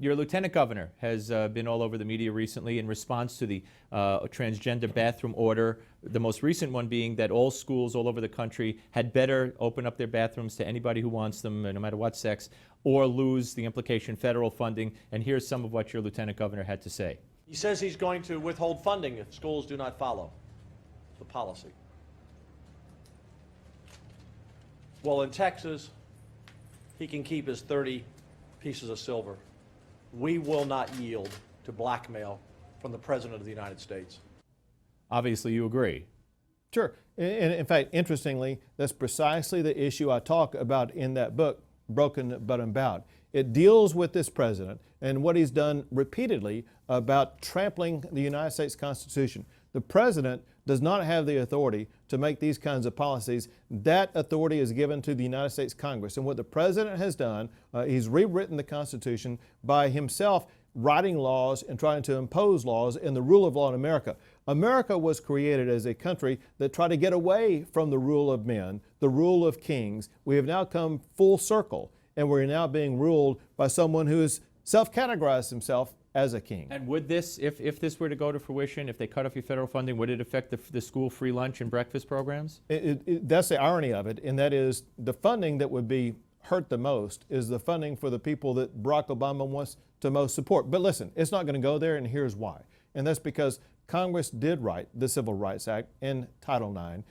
Your lieutenant governor has been all over the media recently in response to the transgender bathroom order, the most recent one being that all schools all over the country had better open up their bathrooms to anybody who wants them, no matter what sex, or lose the implication federal funding. And here's some of what your lieutenant governor had to say. He says he's going to withhold funding if schools do not follow the policy. Well, in Texas, he can keep his 30 pieces of silver. We will not yield to blackmail from the President of the United States. Obviously, you agree. Sure. And in fact, interestingly, that's precisely the issue I talk about in that book, Broken But Unbowed. It deals with this president and what he's done repeatedly about trampling the United States Constitution. The president does not have the authority to make these kinds of policies. That authority is given to the United States Congress. And what the president has done, he's rewritten the Constitution by himself writing laws and trying to impose laws and the rule of law in America. America was created as a country that tried to get away from the rule of men, the rule of kings. We have now come full circle, and we're now being ruled by someone who has self-categorized himself as a king. And would this, if this were to go to fruition, if they cut off your federal funding, would it affect the school free lunch and breakfast programs? That's the irony of it, and that is the funding that would be hurt the most is the funding for the people that Barack Obama wants to most support. But listen, it's not going to go there, and here's why. And that's because Congress did write the Civil Rights Act in Title IX,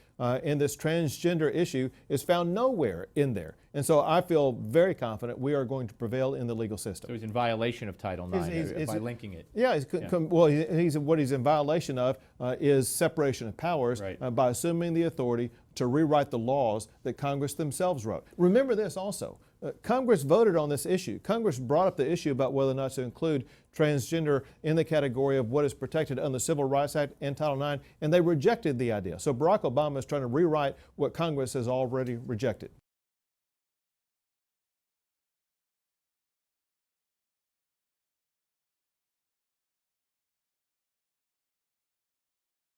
and this transgender issue is found nowhere in there. And so I feel very confident we are going to prevail in the legal system. So he's in violation of Title IX by linking it. Yeah, well, what he's in violation of is separation of powers, right, by assuming the authority to rewrite the laws that Congress themselves wrote. Remember this also. Congress voted on this issue. Congress brought up the issue about whether or not to include transgender in the category of what is protected under the Civil Rights Act and Title IX, and they rejected the idea. So Barack Obama is trying to rewrite what Congress has already rejected.